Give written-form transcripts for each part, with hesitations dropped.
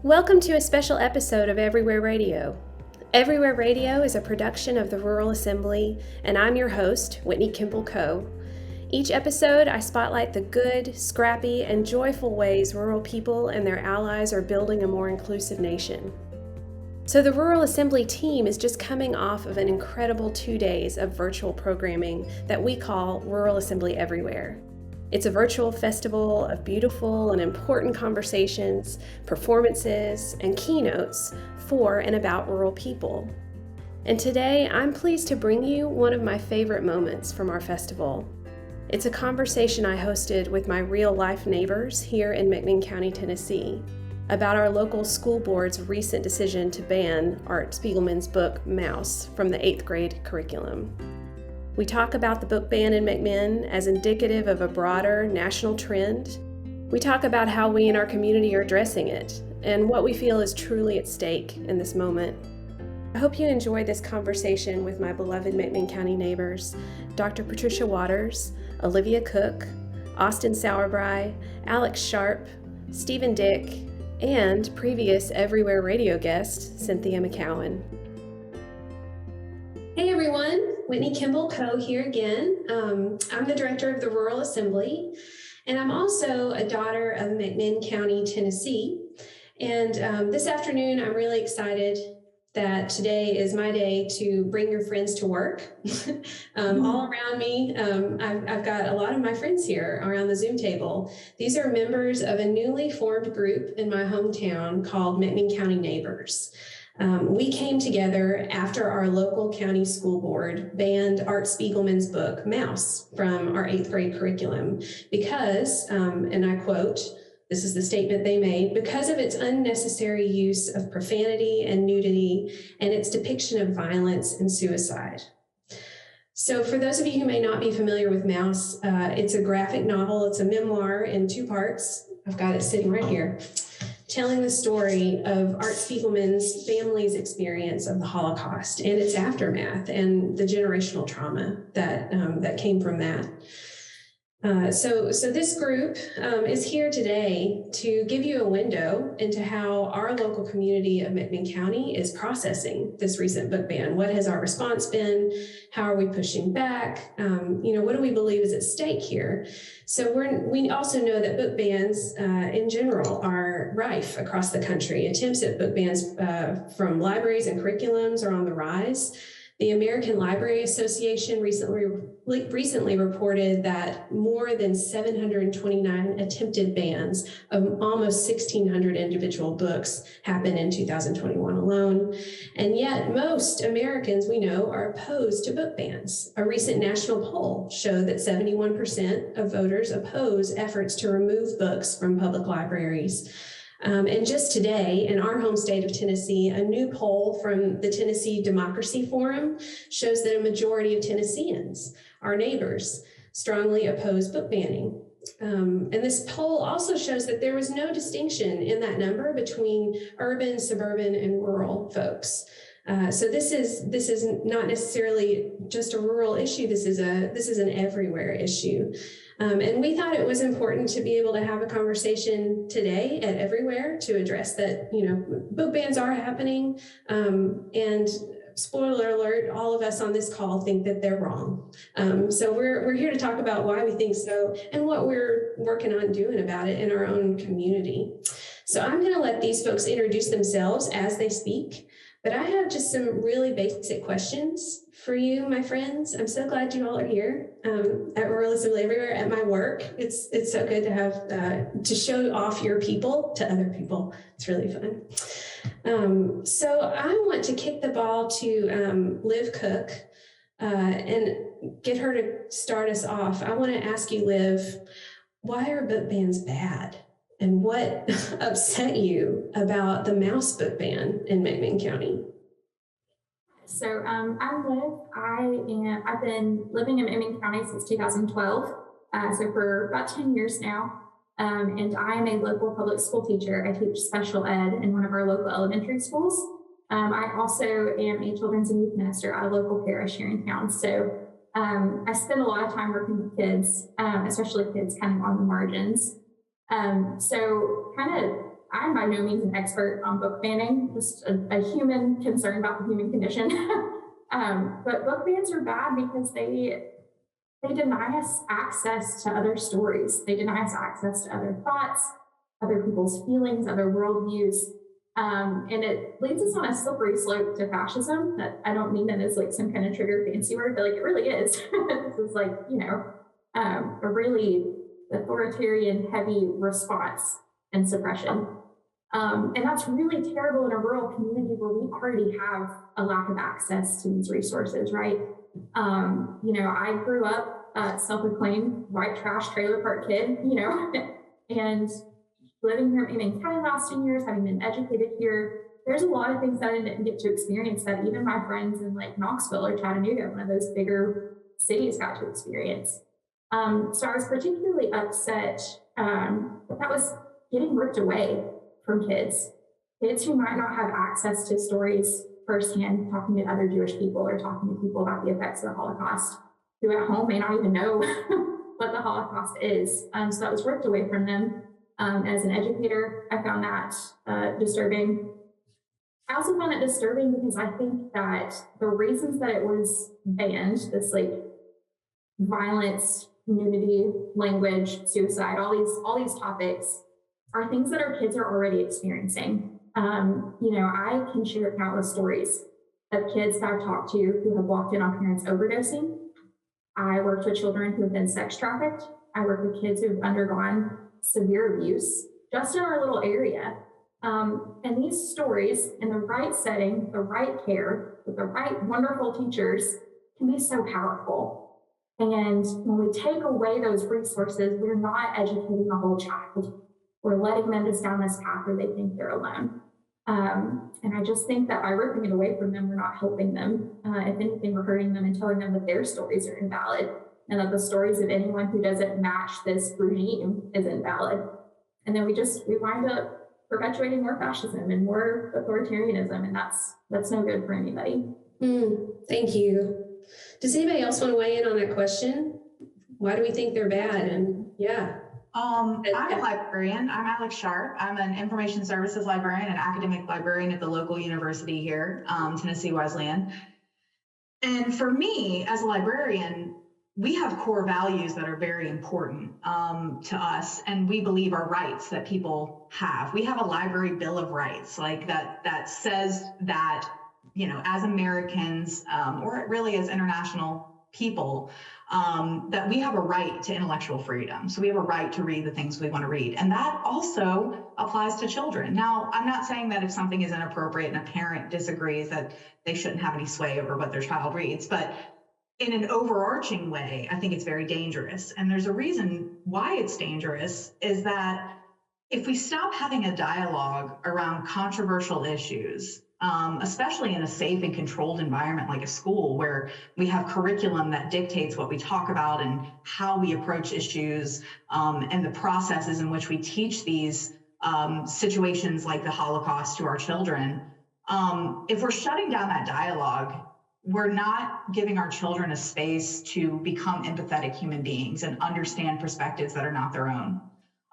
Welcome to a special episode of Everywhere Radio. Everywhere Radio is a production of the Rural Assembly, and I'm your host, Whitney Kimball Coe. Each episode, I spotlight the good, scrappy, and joyful ways rural people and their allies are building a more inclusive nation. So the Rural Assembly team is just coming off of an incredible 2 days of virtual programming that we call Rural Assembly Everywhere. It's a virtual festival of beautiful and important conversations, performances, and keynotes for and about rural people. And today, I'm pleased to bring you one of my favorite moments from our festival. It's a conversation I hosted with my real-life neighbors here in McMinn County, Tennessee, about our local school board's recent decision to ban Art Spiegelman's book, Mouse, from the 8th grade curriculum. We talk about the book ban in McMinn as indicative of a broader national trend. We talk about how we in our community are addressing it and what we feel is truly at stake in this moment. I hope you enjoy this conversation with my beloved McMinn County neighbors, Dr. Patricia Waters, Olivia Cook, Austin Sauerbrei, Alex Sharp, Stephen Dick, and previous Everywhere Radio guest, Cynthia McCowan. Hey everyone, Whitney Kimball Coe here again. I'm the director of the Rural Assembly, and I'm also a daughter of McMinn County, Tennessee. And this afternoon, I'm really excited that today is my day to bring your friends to work. All around me, I've got a lot of my friends here around the Zoom table. These are members of a newly formed group in my hometown called McMinn County Neighbors. We came together after our local county school board banned Art Spiegelman's book, Mouse, from our 8th grade curriculum because, and I quote, this is the statement they made, because of its unnecessary use of profanity and nudity and its depiction of violence and suicide. So for those of you who may not be familiar with Mouse, it's a graphic novel. It's a memoir in 2 parts. I've got it sitting right here, telling the story of Art Spiegelman's family's experience of the Holocaust and its aftermath and the generational trauma that came from that. So this group is here today to give you a window into how our local community of McMinn County is processing this recent book ban. What has our response been? How are we pushing back? What do we believe is at stake here? So we also know that book bans in general are rife across the country. Attempts at book bans from libraries and curriculums are on the rise. The American Library Association recently reported that more than 729 attempted bans of almost 1,600 individual books happened in 2021 alone. And yet most Americans we know are opposed to book bans. A recent national poll showed that 71% of voters oppose efforts to remove books from public libraries. And just today, in our home state of Tennessee, a new poll from the Tennessee Democracy Forum shows that a majority of Tennesseans, our neighbors, strongly oppose book banning. And this poll also shows that there was no distinction in that number between urban, suburban, and rural folks. So this is not necessarily just a rural issue. This is an everywhere issue. And we thought it was important to be able to have a conversation today at Everywhere to address that, book bans are happening. And spoiler alert, all of us on this call think that they're wrong. So we're here to talk about why we think so and what we're working on doing about it in our own community. So I'm going to let these folks introduce themselves as they speak. But I have just some really basic questions for you, my friends. I'm so glad you all are here at Rural Assembly Everywhere at my work. It's so good to have to show off your people to other people. It's really fun. So I want to kick the ball to Liv Cook and get her to start us off. I want to ask you, Liv, why are book bans bad? And what upset you about the Mouse book ban in McMinn County? So I'm Liv. I've been living in McMinn County since 2012, so for about 10 years now. And I am a local public school teacher. I teach special ed in one of our local elementary schools. I also am a children's and youth minister at a local parish here in town. So I spend a lot of time working with kids, especially kids kind of on the margins. So kind of I'm by no means an expert on book banning, just a human concerned about the human condition. But book bans are bad because they deny us access to other stories. They deny us access to other thoughts, other people's feelings, other worldviews. And it leads us on a slippery slope to fascism. That I don't mean that as like some kind of trigger fancy word, but like it really is. This is like, a really authoritarian, heavy response and suppression. And that's really terrible in a rural community where we already have a lack of access to these resources, right? I grew up self-proclaimed white trash trailer park kid, and living here in McMinn County last 10 years, having been educated here, there's a lot of things that I didn't get to experience that even my friends in like Knoxville or Chattanooga, one of those bigger cities, got to experience. So I was particularly upset that was getting ripped away from kids who might not have access to stories firsthand, talking to other Jewish people or talking to people about the effects of the Holocaust, who at home may not even know what the Holocaust is. So that was ripped away from them. As an educator, I found that disturbing. I also found it disturbing because I think that the reasons that it was banned, this like violence, nudity, language, suicide, all these topics are things that our kids are already experiencing. I can share countless stories of kids that I've talked to who have walked in on parents overdosing. I worked with children who have been sex trafficked. I work with kids who've undergone severe abuse just in our little area. And these stories, in the right setting, the right care, with the right wonderful teachers, can be so powerful. And when we take away those resources, we're not educating the whole child. We're letting them just down this path where they think they're alone. And I just think that by ripping it away from them, we're not helping them. If anything, we're hurting them and telling them that their stories are invalid and that the stories of anyone who doesn't match this regime is invalid. And then we wind up perpetuating more fascism and more authoritarianism, and that's no good for anybody. Thank you. Does anybody else want to weigh in on that question? Why do we think they're bad? And yeah. I'm a librarian. I'm Alex Sharp. I'm an information services librarian and academic librarian at the local university here, Tennessee Wesleyan. And for me, as a librarian, we have core values that are very important to us, and we believe are rights that people have. We have a library bill of rights, like that says that, as Americans, or really as international people, that we have a right to intellectual freedom. So we have a right to read the things we want to read. And that also applies to children. Now, I'm not saying that if something is inappropriate and a parent disagrees that they shouldn't have any sway over what their child reads, but in an overarching way, I think it's very dangerous. And there's a reason why it's dangerous, is that if we stop having a dialogue around controversial issues, especially in a safe and controlled environment like a school, where we have curriculum that dictates what we talk about and how we approach issues, and the processes in which we teach these situations like the Holocaust to our children, if we're shutting down that dialogue, we're not giving our children a space to become empathetic human beings and understand perspectives that are not their own.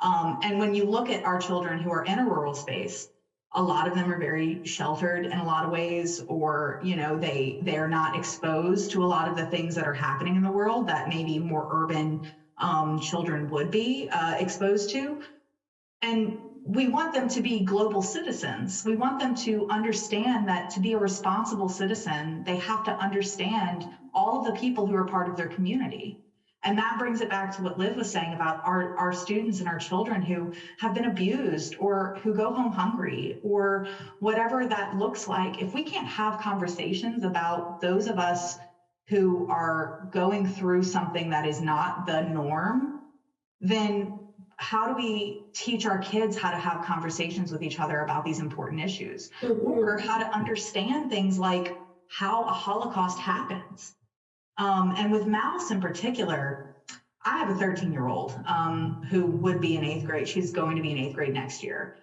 And when you look at our children who are in a rural space, a lot of them are very sheltered in a lot of ways, or, they're not exposed to a lot of the things that are happening in the world that maybe more urban children would be exposed to. And we want them to be global citizens. We want them to understand that to be a responsible citizen, they have to understand all of the people who are part of their community. And that brings it back to what Liv was saying about our students and our children who have been abused or who go home hungry or whatever that looks like. If we can't have conversations about those of us who are going through something that is not the norm, then how do we teach our kids how to have conversations with each other about these important issues, or how to understand things like how a Holocaust happens? And with Mouse in particular, I have a 13-year-old who would be in 8th grade. She's going to be in 8th grade next year.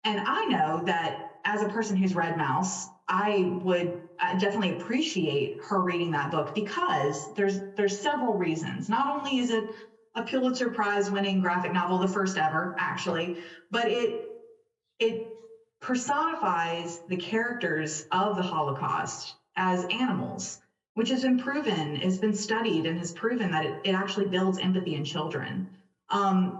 And I know that as a person who's read Mouse, I would definitely appreciate her reading that book, because there's several reasons. Not only is it a Pulitzer Prize winning graphic novel, the first ever, actually, but it personifies the characters of the Holocaust as animals, which has been proven, has been studied, and has proven that it actually builds empathy in children.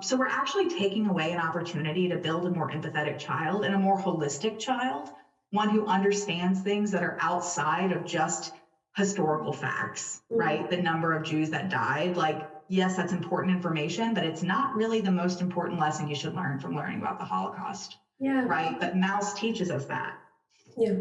So we're actually taking away an opportunity to build a more empathetic child and a more holistic child, one who understands things that are outside of just historical facts, right? The number of Jews that died, like, yes, that's important information, but it's not really the most important lesson you should learn from learning about the Holocaust. Yeah. Right? But Mouse teaches us that. Yeah.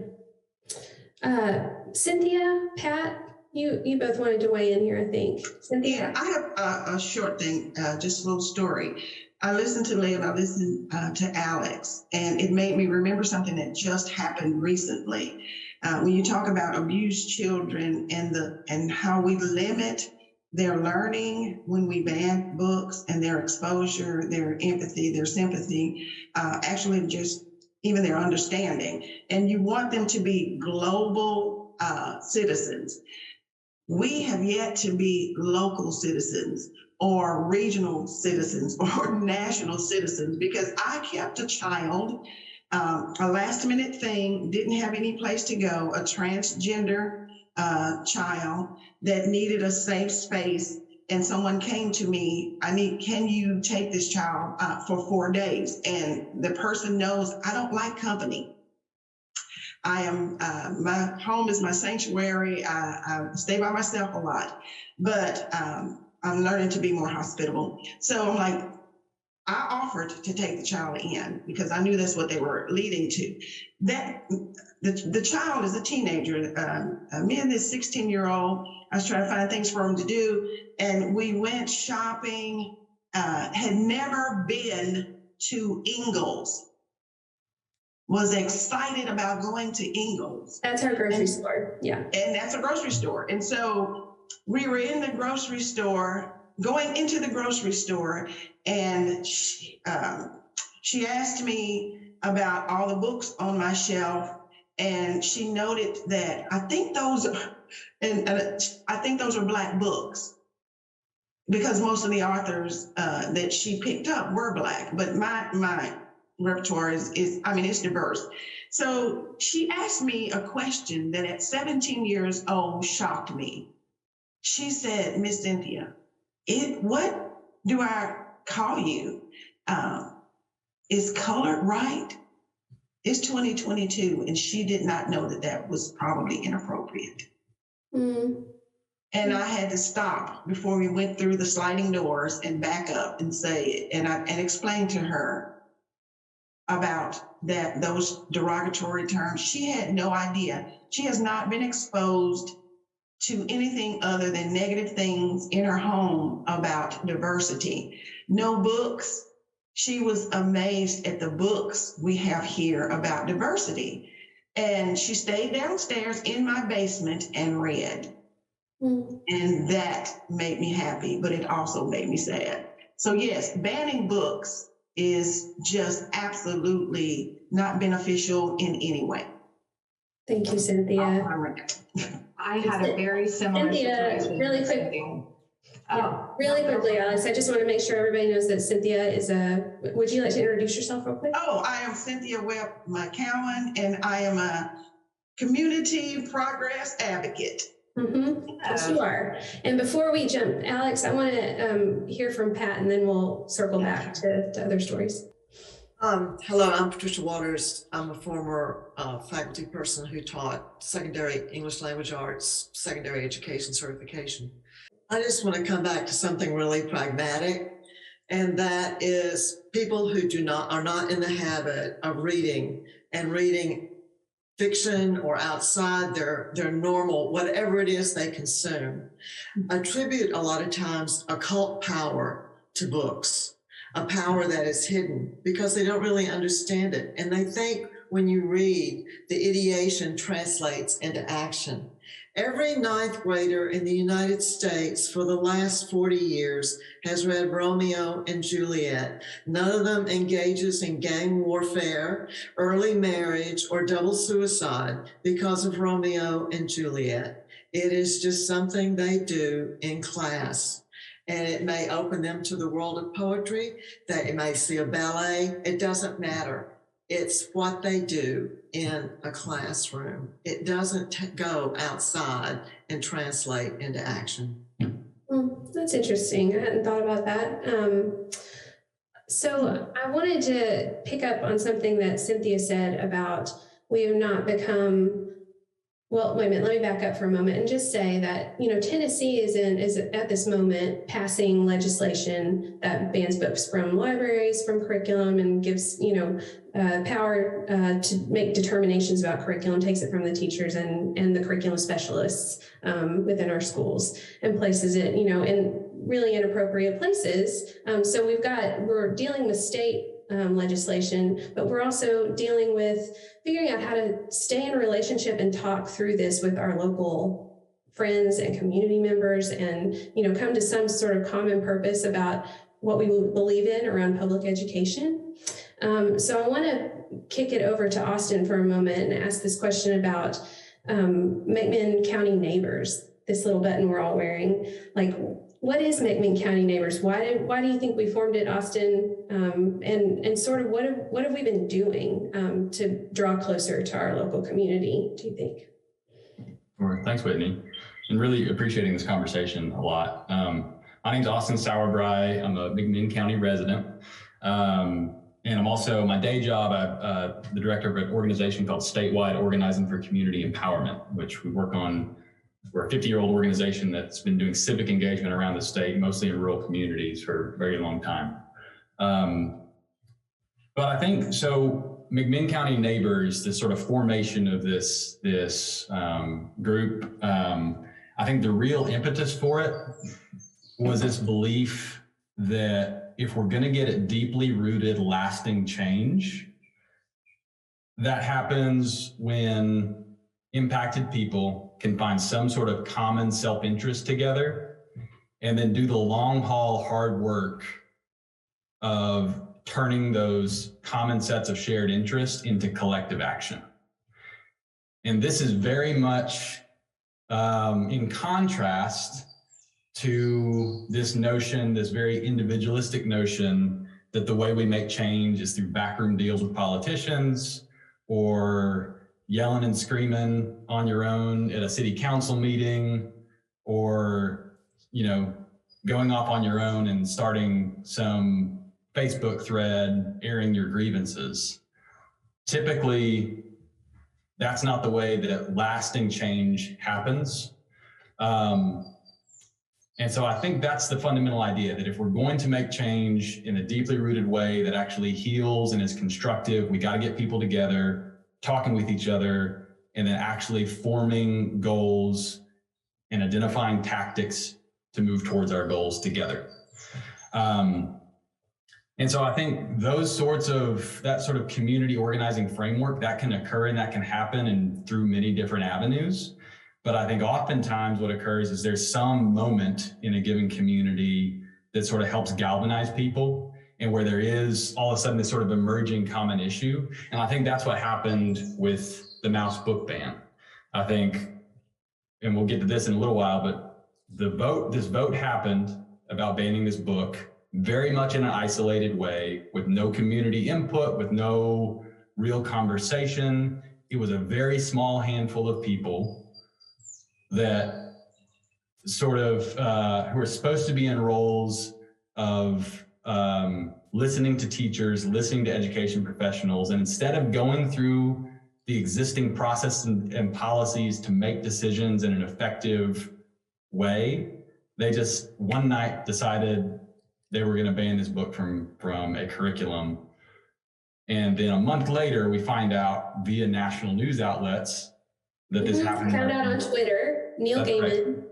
Cynthia, Pat, you both wanted to weigh in here, I think. Cynthia? Yeah, I have a short thing, just a little story. I listened to Leah, I listened to Alex, and it made me remember something that just happened recently. When you talk about abused children and how we limit their learning when we ban books, and their exposure, their empathy, their sympathy, actually just even their understanding. And you want them to be global citizens. We have yet to be local citizens or regional citizens or national citizens, because I kept a child, a last minute thing, didn't have any place to go, a transgender child that needed a safe space. And someone came to me, can you take this child for 4 days? And the person knows I don't like company. I am, my home is my sanctuary. I stay by myself a lot, but I'm learning to be more hospitable. So I'm like, I offered to take the child in because I knew that's what they were leading to. That the child is a teenager. Me and this 16-year-old, I was trying to find things for him to do, and we went shopping. Had never been to Ingles. Was excited about going to Ingles. That's our grocery store, yeah. And that's a grocery store. And so we were in the grocery store, going into the grocery store, and she asked me about all the books on my shelf, and she noted that I think those are Black books, because most of the authors that she picked up were Black, but my repertoire is it's diverse. So she asked me a question that at 17 years old shocked me. She said, Miss Cynthia, what do I call you? Is colored right? It's 2022, and she did not know that was probably inappropriate. Mm. And I had to stop before we went through the sliding doors and back up and say it, and explain to her about those derogatory terms. She had no idea. She has not been exposed to anything other than negative things in her home about diversity. No books. She was amazed at the books we have here about diversity. And she stayed downstairs in my basement and read. Mm. And that made me happy, but it also made me sad. So yes, banning books is just absolutely not beneficial in any way. Thank you, Cynthia. I had a very similar situation. Really quick. Really quickly, Alex, I just want to make sure everybody knows that Cynthia is would you like to introduce yourself real quick? Oh, I am Cynthia Webb McCowan, and I am a community progress advocate. Mm-hmm. Yes, you are. And before we jump, Alex, I want to hear from Pat, and then we'll circle back to other stories. Hello, I'm Patricia Waters. I'm a former faculty person who taught secondary English language arts, secondary education certification. I just want to come back to something really pragmatic, and that is people who are not in the habit of reading fiction or outside their normal, whatever it is they consume, attribute a lot of times occult power to books, a power that is hidden because they don't really understand it. And they think when you read, the ideation translates into action. Every ninth grader in the United States for the last 40 years has read Romeo and Juliet. None of them engages in gang warfare, early marriage, or double suicide because of Romeo and Juliet. It is just something they do in class. And it may open them to the world of poetry, that it may see a ballet, it doesn't matter. It's what they do in a classroom. It doesn't go outside and translate into action. That's interesting. I hadn't thought about that. So I wanted to pick up on something that Cynthia said about we have not become. Well, wait a minute, let me back up for a moment and just say that, Tennessee is at this moment passing legislation that bans books from libraries, from curriculum, and gives, power to make determinations about curriculum, takes it from the teachers and the curriculum specialists within our schools, and places it, in really inappropriate places. So we're dealing with state legislation, but we're also dealing with figuring out how to stay in a relationship and talk through this with our local friends and community members, and come to some sort of common purpose about what we believe in around public education. So I want to kick it over to Austin for a moment and ask this question about McMinn County Neighbors, this little button we're all wearing. Like, what is McMinn County Neighbors? Why do you think we formed it, Austin? And sort of what have we been doing to draw closer to our local community, do you think? Sure. Thanks, Whitney. And really appreciating this conversation a lot. My name's Austin Sauerbrei. I'm a McMinn County resident. And I'm also, my day job, I'm the director of an organization called Statewide Organizing for Community Empowerment, which we work on. We're a 50-year-old organization that's been doing civic engagement around the state, mostly in rural communities for a very long time. But I think, so McMinn County Neighbors, this sort of formation of this group, I think the real impetus for it was this belief that if we're going to get a deeply rooted, lasting change, that happens when impacted people can find some sort of common self-interest together and then do the long haul hard work of turning those common sets of shared interest into collective action. And this is very much in contrast to this notion, this very individualistic notion that the way we make change is through backroom deals with politicians or yelling and screaming on your own at a city council meeting, or, going off on your own and starting some Facebook thread, airing your grievances. Typically, that's not the way that lasting change happens. And so I think that's the fundamental idea, that if we're going to make change in a deeply rooted way that actually heals and is constructive, we got to get people together, talking with each other, and then actually forming goals and identifying tactics to move towards our goals together. And so I think that sort of community organizing framework, that can occur and that can happen and through many different avenues. But I think oftentimes what occurs is there's some moment in a given community that sort of helps galvanize people, and where there is all of a sudden this sort of emerging common issue. And I think that's what happened with the mouse book ban. I think, and we'll get to this in a little while, but this vote happened about banning this book very much in an isolated way, with no community input, with no real conversation. It was a very small handful of people that sort of who are supposed to be in roles of listening to teachers, listening to education professionals, and instead of going through the existing process and policies to make decisions in an effective way, they just one night decided they were going to ban this book from a curriculum. And then a month later, we find out via national news outlets that this happened. Found out on Twitter. Neil Gaiman.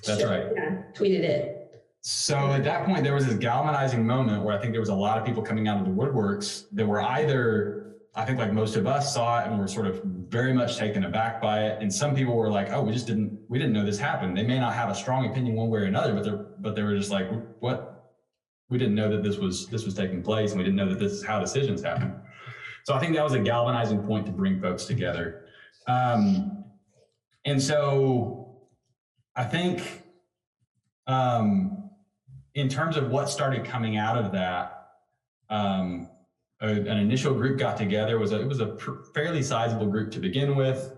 That's right. Yeah, tweeted it. So at that point, there was this galvanizing moment where I think there was a lot of people coming out of the woodworks that were either, I think like most of us saw it and were sort of very much taken aback by it. And some people were like, oh, we didn't know this happened. They may not have a strong opinion one way or another, but they were just like, what? We didn't know that this was taking place, and we didn't know that this is how decisions happen. So I think that was a galvanizing point to bring folks together. And so I think in terms of what started coming out of that, an initial group got together. It was a fairly sizable group to begin with.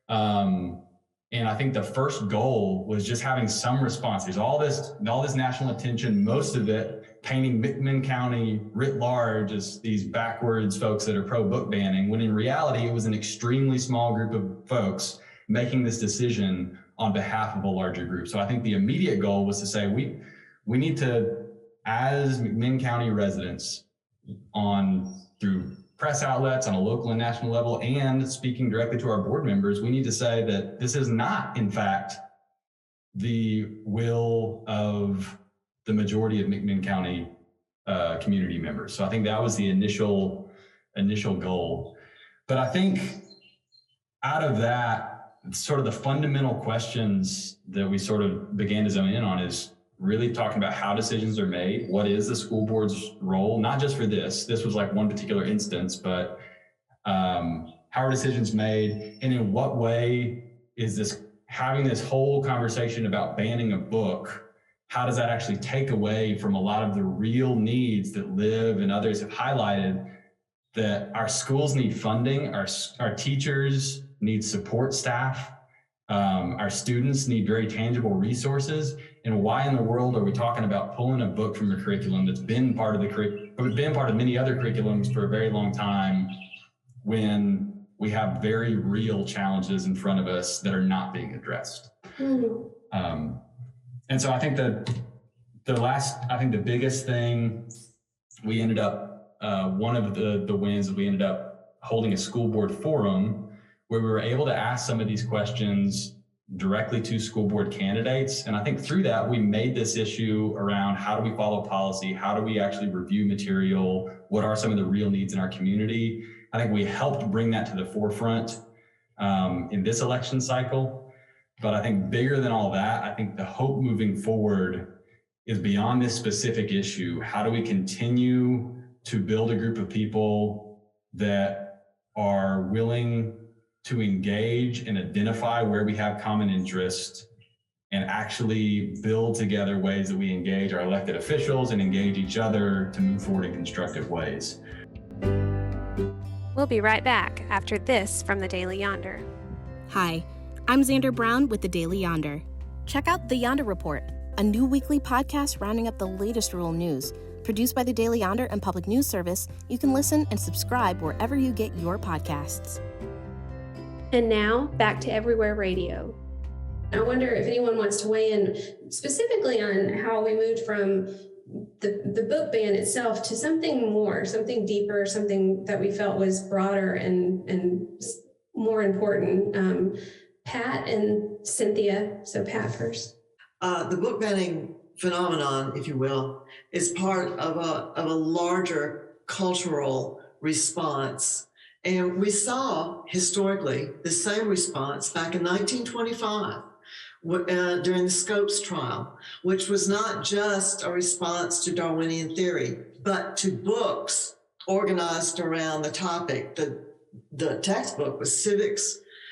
And I think the first goal was just having some response. There's all this national attention, most of it painting McMinn County writ large as these backwards folks that are pro book banning, when in reality, it was an extremely small group of folks making this decision on behalf of a larger group. So I think the immediate goal was to say, we need to, as McMinn County residents, through press outlets on a local and national level, and speaking directly to our board members, we need to say that this is not, in fact, the will of the majority of McMinn County community members. So I think that was the initial goal. But I think out of that, sort of the fundamental questions that we sort of began to zone in on is really talking about how decisions are made. What is the school board's role? Not just for this was like one particular instance, but how are decisions made? And in what way is this having this whole conversation about banning a book? How does that actually take away from a lot of the real needs that Liv and others have highlighted, that our schools need funding, our teachers need support staff, our students need very tangible resources. And why in the world are we talking about pulling a book from a curriculum that's been part of many other curriculums for a very long time, when we have very real challenges in front of us that are not being addressed? Mm-hmm. And so I think the biggest thing we ended up, one of the wins, we ended up holding a school board forum where we were able to ask some of these questions directly to school board candidates. And I think through that, we made this issue around how do we follow policy? How do we actually review material? What are some of the real needs in our community? I think we helped bring that to the forefront in this election cycle. But I think bigger than all that, I think the hope moving forward is beyond this specific issue. How do we continue to build a group of people that are willing to engage and identify where we have common interest, and actually build together ways that we engage our elected officials and engage each other to move forward in constructive ways. We'll be right back after this from the Daily Yonder. Hi, I'm Xander Brown with the Daily Yonder. Check out The Yonder Report, a new weekly podcast rounding up the latest rural news. Produced by the Daily Yonder and Public News Service, you can listen and subscribe wherever you get your podcasts. And now, back to Everywhere Radio. I wonder if anyone wants to weigh in specifically on how we moved from the book ban itself to something more, something deeper, something that we felt was broader and more important. Pat and Cynthia. So Pat first. The book banning phenomenon, if you will, is part of a larger cultural response. And we saw historically the same response back in 1925 during the Scopes trial, which was not just a response to Darwinian theory, but to books organized around the topic. The textbook was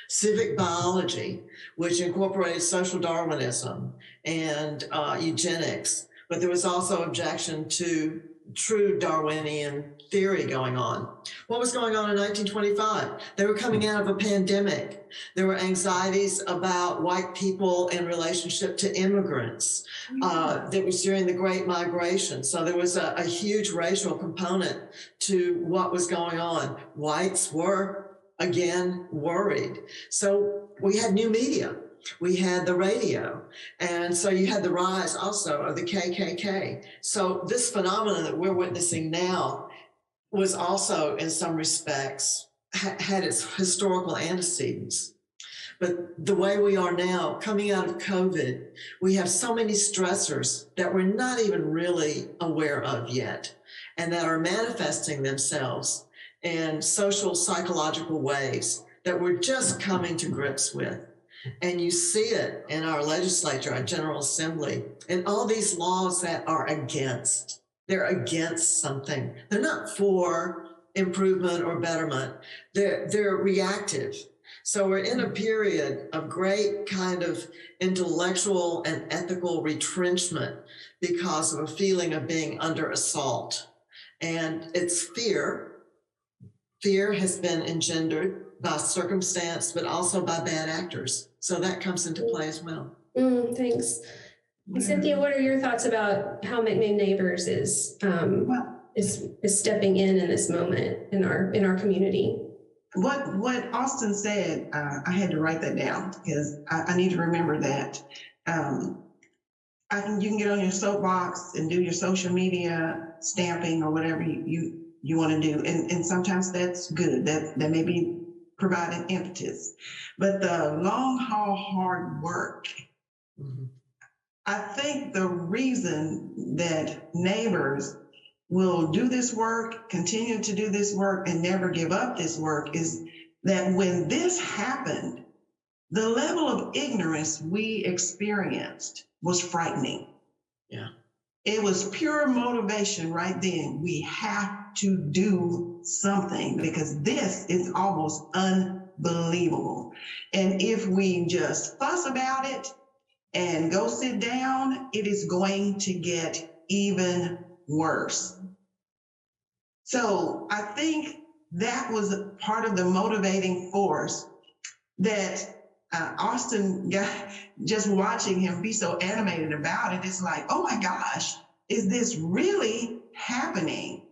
civic biology, which incorporated social Darwinism and eugenics, but there was also objection to true Darwinian theory going on. What was going on in 1925? They were coming out of a pandemic. There were anxieties about white people in relationship to immigrants. That was during the Great Migration. So there was a huge racial component to what was going on. Whites were, again, worried. So we had new media. We had the radio. And so you had the rise also of the KKK. So this phenomenon that we're witnessing now was also, in some respects, had its historical antecedents. But the way we are now, coming out of COVID, we have so many stressors that we're not even really aware of yet, and that are manifesting themselves in social, psychological ways that we're just coming to grips with. And you see it in our legislature, our General Assembly, and all these laws that are against. They're against something. They're not for improvement or betterment. They're reactive. So we're in a period of great kind of intellectual and ethical retrenchment because of a feeling of being under assault. And it's fear fear has been engendered by circumstance, but also by bad actors. So that comes into play as well. Thanks. Cynthia, what are your thoughts about how McMinn Neighbors is stepping in this moment in our community? What Austin said, I had to write that down because I need to remember that. You can get on your soapbox and do your social media stamping or whatever you want to do, and sometimes that's good. That may be providing impetus, but the long haul hard work. Mm-hmm. I think the reason that neighbors will do this work, continue to do this work, and never give up this work is that when this happened, the level of ignorance we experienced was frightening. Yeah. It was pure motivation right then. We have to do something because this is almost unbelievable. And if we just fuss about it and go sit down, it is going to get even worse. So I think that was part of the motivating force that Austin got, just watching him be so animated about it. It's like, oh my gosh, is this really happening?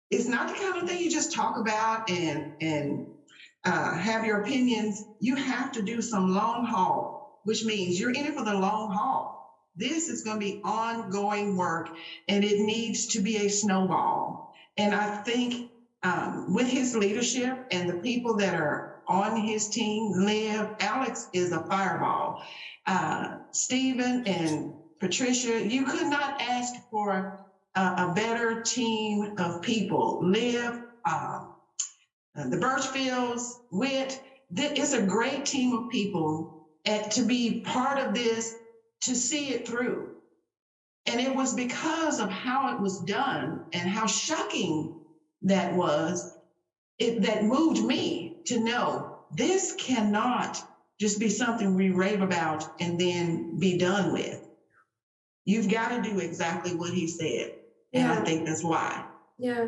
It's not the kind of thing you just talk about and have your opinions. You have to do some long haul, which means you're in it for the long haul. This is going to be ongoing work, and it needs to be a snowball. And I think with his leadership and the people that are on his team, Alex is a fireball. Stephen and Patricia, you could not ask for a better team of people. Liv, the Birchfields, Whit, it's a great team of people to be part of this, to see it through. And it was because of how it was done and how shocking that was, that moved me to know this cannot just be something we rave about and then be done with. You've got to do exactly what he said. And I think that's why. Yeah.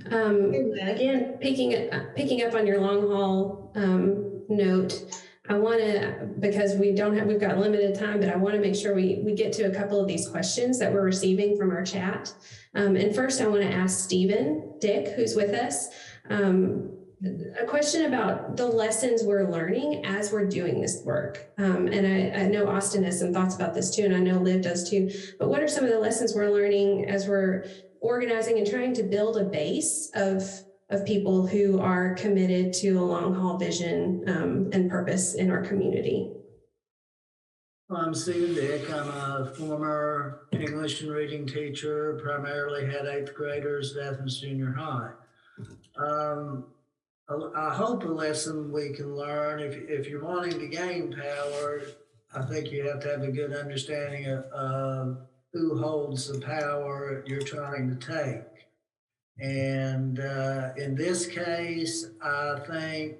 Again, picking up on your long haul note, I want to, because we've got limited time, but I want to make sure we get to a couple of these questions that we're receiving from our chat. And first I want to ask Stephen Dick, who's with us, a question about the lessons we're learning as we're doing this work. And I know Austin has some thoughts about this too, and I know Liv does too, but what are some of the lessons we're learning as we're organizing and trying to build a base of people who are committed to a long haul vision and purpose in our community? I'm Stephen Dick. I'm a former English and reading teacher, primarily had 8th graders at Athens Junior High. I hope a lesson we can learn, if you're wanting to gain power, I think you have to have a good understanding of who holds the power you're trying to take. And in this case, I think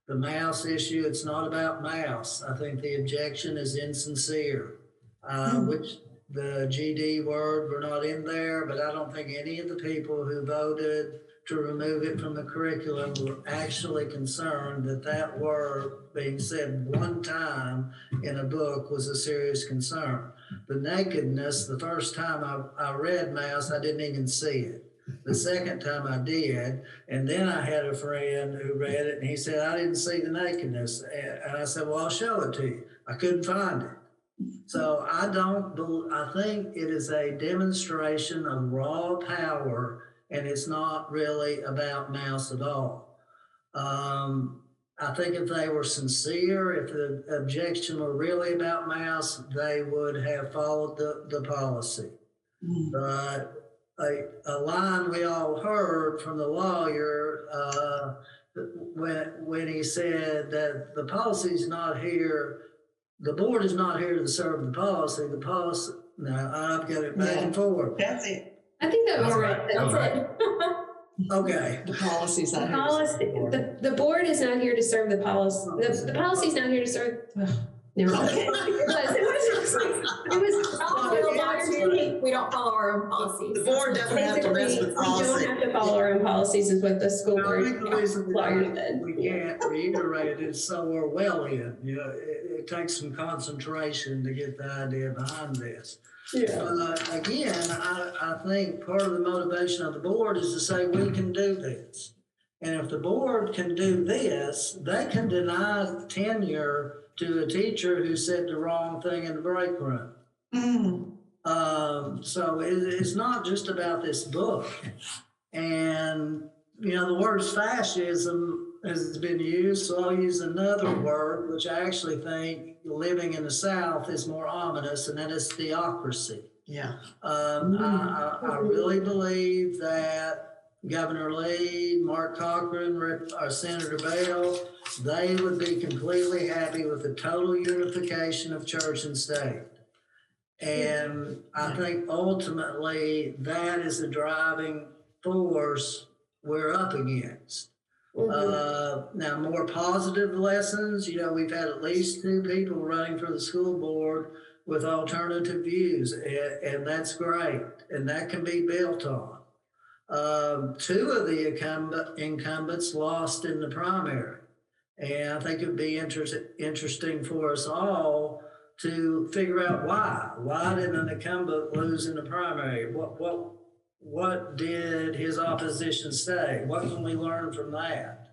the mouse issue, it's not about mouse. I think the objection is insincere, which the GD word were not in there, but I don't think any of the people who voted to remove it from the curriculum were actually concerned that that word being said one time in a book was a serious concern. The nakedness, the first time I read mouse, I didn't even see it. The second time I did, and then I had a friend who read it and he said, I didn't see the nakedness. And I said, well, I'll show it to you. I couldn't find it. So I think it is a demonstration of raw power, and it's not really about mouse at all. I think if they were sincere, if the objection were really about mouse, they would have followed the policy. But a line we all heard from the lawyer when he said that the policy's not here, the board is not here to serve the policy. The policy, no, I've got it back and forward. That's it. I think that was right. That's it. Okay. The policy's not here. The board is not here to serve the policy. The policy's not here to serve. Never mind. It was we don't follow our own policies. The board doesn't have to mess with policy. We don't have to follow our own policies, is what the school I board think the reason lawyer said. we can't reiterate it so Orwellian. It takes some concentration to get the idea behind this. Yeah. Again, I think part of the motivation of the board is to say we can do this. And if the board can do this, they can deny tenure to a teacher who said the wrong thing in the break room. So it's not just about this book. And, the word fascism has been used, so I'll use another word, which I actually think living in the South is more ominous, and that is theocracy. Yeah. I really believe that Governor Lee, Mark Cochran, Senator Bell, they would be completely happy with the total unification of church and state. And I think ultimately that is the driving force we're up against. Now, more positive lessons, we've had at least 2 people running for the school board with alternative views, and that's great, and that can be built on. 2 of the incumbents lost in the primary, and I think it'd be interesting for us all to figure out why. Why did an incumbent lose in the primary? What did his opposition say? What can we learn from that?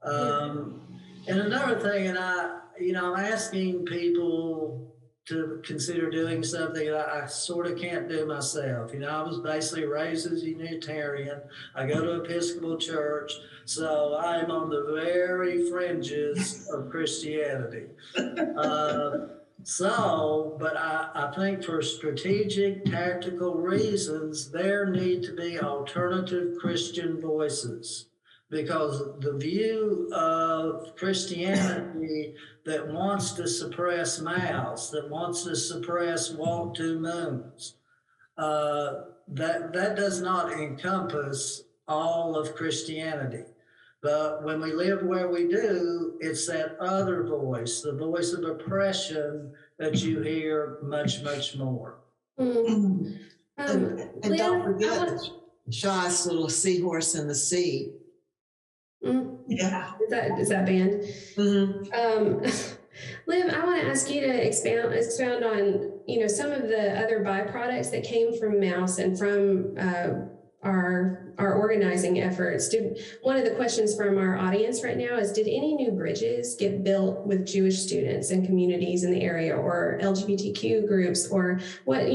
And another thing, and I'm asking people to consider doing something that I sort of can't do myself. I was basically raised as a Unitarian. I go to Episcopal Church, so I'm on the very fringes of Christianity. But I think for strategic, tactical reasons, there need to be alternative Christian voices, because the view of Christianity that wants to suppress mouths, that wants to suppress walk to moons, that does not encompass all of Christianity. But when we live where we do, it's that other voice, the voice of oppression, that you hear much, much more. And don't forget the shyest little seahorse in the sea. Yeah. Is that banned? Liv, I want to ask you to expound on, some of the other byproducts that came from Mouse and from our organizing efforts. One of the questions from our audience right now is, did any new bridges get built with Jewish students and communities in the area, or LGBTQ groups, or what, do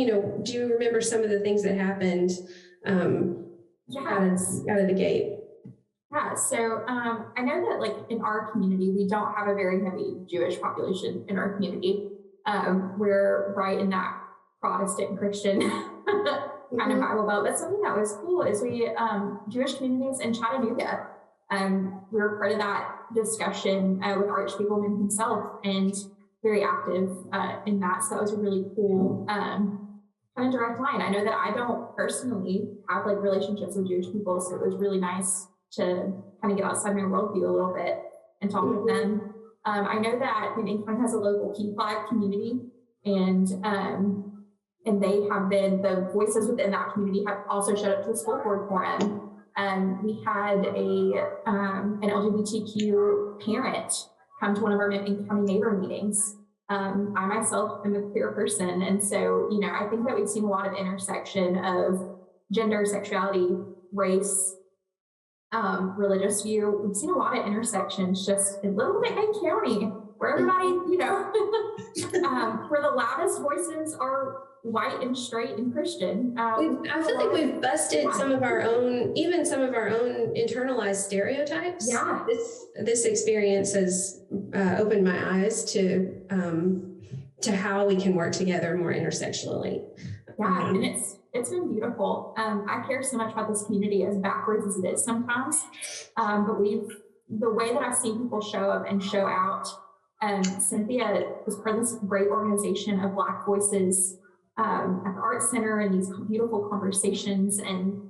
you remember some of the things that happened out of the gate? Yeah, so I know that in our community, we don't have a very heavy Jewish population in our community. We're right in that Protestant Christian kind of Bible Belt. But something that was cool is we, Jewish communities in Chattanooga, we were part of that discussion with Spiegelman himself, and very active in that. So that was a really cool kind of direct line. I know that I don't personally have relationships with Jewish people, so it was really nice to kind of get outside my worldview a little bit and talk with them. I know that McMinn County has a local P5 community, and they have been, the voices within that community have also showed up to the school board forum. We had an LGBTQ parent come to one of our McMinn County neighbor meetings. I myself am a queer person, and so, I think that we've seen a lot of intersection of gender, sexuality, race, religious view. We've seen a lot of intersections just in little McMinn County, where everybody, where the loudest voices are white and straight and Christian. I feel like we've busted some of our own internalized stereotypes. Yeah. This experience has opened my eyes to how we can work together more intersectionally. Yeah, and it's been beautiful. I care so much about this community, as backwards as it is sometimes. But the way that I've seen people show up and show out, Cynthia was part of this great organization of Black voices at the Art Center, and these beautiful conversations. And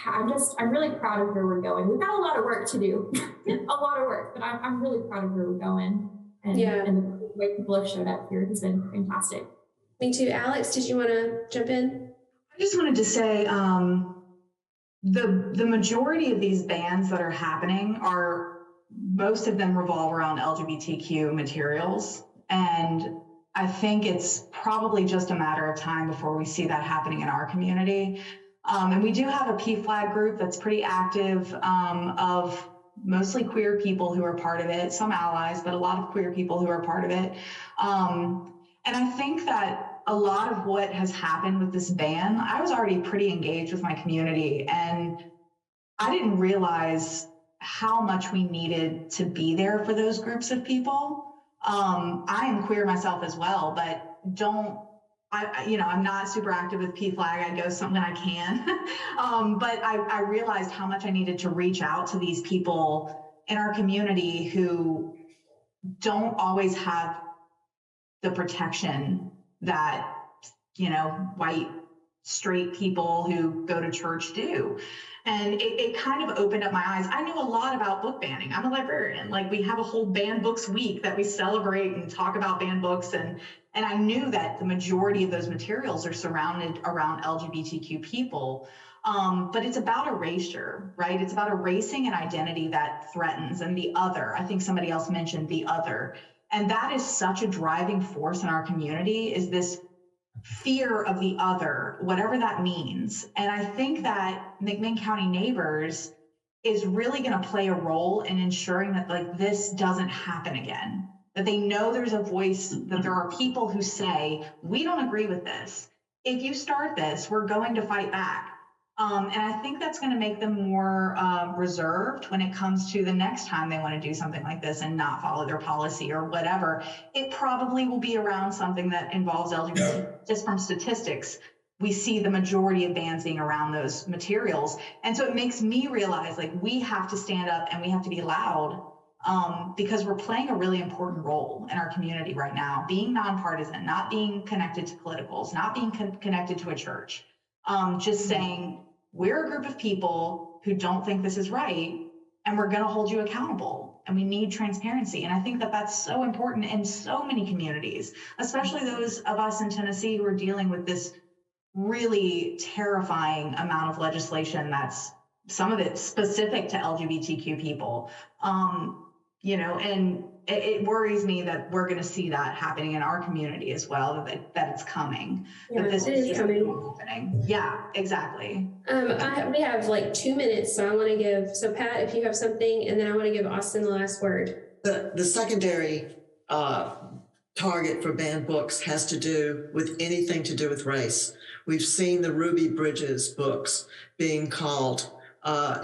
I'm really proud of where we're going. We've got a lot of work to do, a lot of work, but I'm really proud of where we're going. And, Yeah. and the way people have showed up here has been fantastic. Me too. Alex, did you want to jump in? I just wanted to say the majority of these bans that are happening most of them revolve around LGBTQ materials. And I think it's probably just a matter of time before we see that happening in our community. And we do have a PFLAG group that's pretty active of mostly queer people who are part of it, some allies, but a lot of queer people who are part of it. And I think that a lot of what has happened with this ban, I was already pretty engaged with my community, and I didn't realize how much we needed to be there for those groups of people. I am queer myself as well, but I'm not super active with PFLAG. I go something I can, but I realized how much I needed to reach out to these people in our community who don't always have the protection that, white, straight people who go to church do. And it kind of opened up my eyes. I knew a lot about book banning. I'm a librarian. Like, we have a whole banned books week that we celebrate and talk about banned books. And I knew that the majority of those materials are surrounded around LGBTQ people. But it's about erasure, right? It's about erasing an identity that threatens, and the other. I think somebody else mentioned the other. And that is such a driving force in our community, is this fear of the other, whatever that means. And I think that McMinn County Neighbors is really going to play a role in ensuring that this doesn't happen again, that they know there's a voice, that there are people who say, we don't agree with this. If you start this, we're going to fight back. And I think that's going to make them more reserved when it comes to the next time they want to do something like this and not follow their policy or whatever. It probably will be around something that involves LGBT. Just from statistics, we see the majority of bans being around those materials. And so it makes me realize, we have to stand up and we have to be loud, because we're playing a really important role in our community right now, being nonpartisan, not being connected to politicals, not being connected to a church. Just saying, we're a group of people who don't think this is right, and we're going to hold you accountable, and we need transparency. And I think that that's so important in so many communities, especially those of us in Tennessee who are dealing with this really terrifying amount of legislation that's some of it specific to LGBTQ people. And it worries me that we're going to see that happening in our community as well, that it's coming. Yeah, that this it is coming. happening. Yeah, exactly. We have 2 minutes, so I want to give, Pat, if you have something, and then I want to give Austin the last word. The secondary target for banned books has to do with anything to do with race. We've seen the Ruby Bridges books being called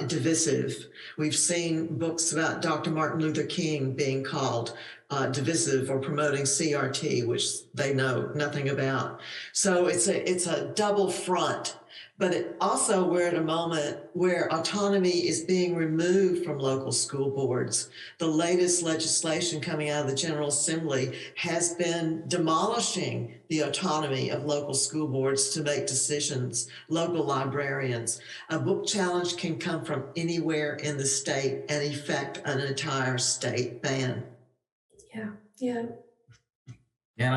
divisive. We've seen books about Dr. Martin Luther King being called divisive or promoting CRT, which they know nothing about. So it's a double front. But also we're at a moment where autonomy is being removed from local school boards. The latest legislation coming out of the General Assembly has been demolishing the autonomy of local school boards to make decisions, local librarians. A book challenge can come from anywhere in the state and affect an entire state ban. Yeah. And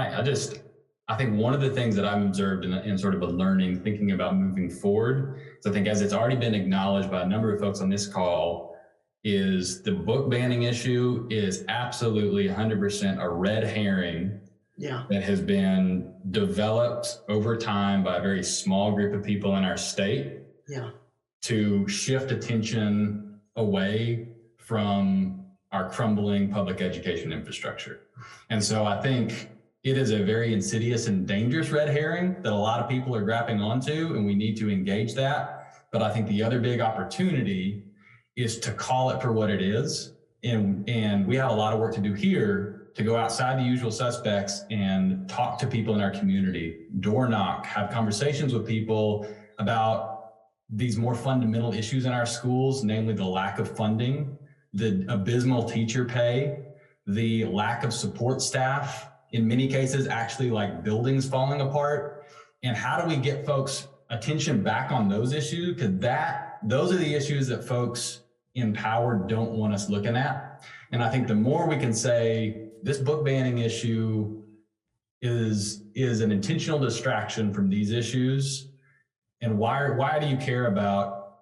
I think one of the things that I've observed in sort of a learning, thinking about moving forward, is I think, as it's already been acknowledged by a number of folks on this call, is the book banning issue is absolutely 100% a red herring that has been developed over time by a very small group of people in our state to shift attention away from our crumbling public education infrastructure. And so I think it is a very insidious and dangerous red herring that a lot of people are grappling onto, and we need to engage that. But I think the other big opportunity is to call it for what it is. And we have a lot of work to do here to go outside the usual suspects and talk to people in our community, door knock, have conversations with people about these more fundamental issues in our schools, namely the lack of funding, the abysmal teacher pay, the lack of support staff, in many cases, actually buildings falling apart. And how do we get folks' attention back on those issues? Because those are the issues that folks in power don't want us looking at. And I think the more we can say, this book banning issue is an intentional distraction from these issues. And why do you care about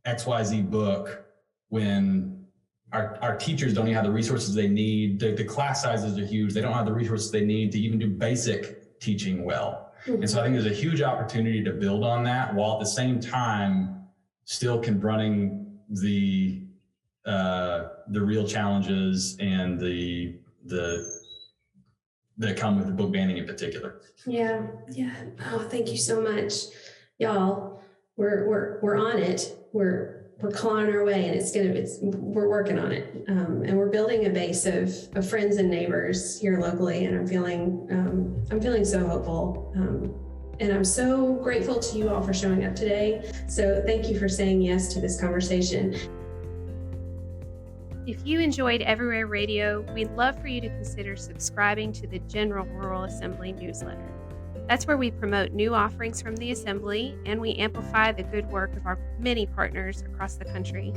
XYZ book when our teachers don't even have the resources they need? The class sizes are huge. They don't have the resources they need to even do basic teaching well. And so I think there's a huge opportunity to build on that while at the same time still confronting the real challenges and that come with the book banning in particular. Yeah. Oh, thank you so much, y'all. We're on it. We're clawing our way, and we're working on it, and we're building a base of friends and neighbors here locally. And I'm feeling so hopeful, and I'm so grateful to you all for showing up today. So thank you for saying yes to this conversation. If you enjoyed Everywhere Radio, we'd love for you to consider subscribing to the General Rural Assembly newsletter. That's where we promote new offerings from the Assembly, and we amplify the good work of our many partners across the country.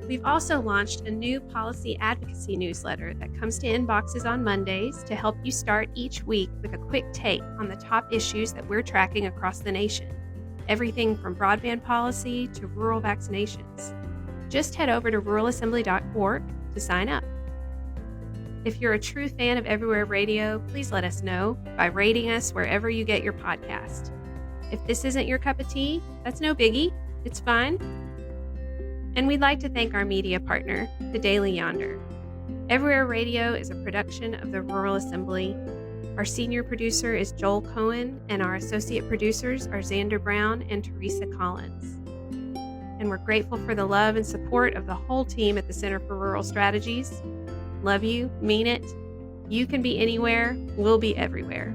We've also launched a new policy advocacy newsletter that comes to inboxes on Mondays to help you start each week with a quick take on the top issues that we're tracking across the nation. Everything from broadband policy to rural vaccinations. Just head over to ruralassembly.org to sign up. If you're a true fan of Everywhere Radio, please let us know by rating us wherever you get your podcast. If this isn't your cup of tea, that's no biggie. It's fine. And we'd like to thank our media partner, the Daily Yonder. Everywhere Radio is a production of the Rural Assembly. Our senior producer is Joel Cohen, and our associate producers are Xander Brown and Teresa Collins. And we're grateful for the love and support of the whole team at the Center for Rural Strategies. Love you, mean it. You can be anywhere, we'll be everywhere.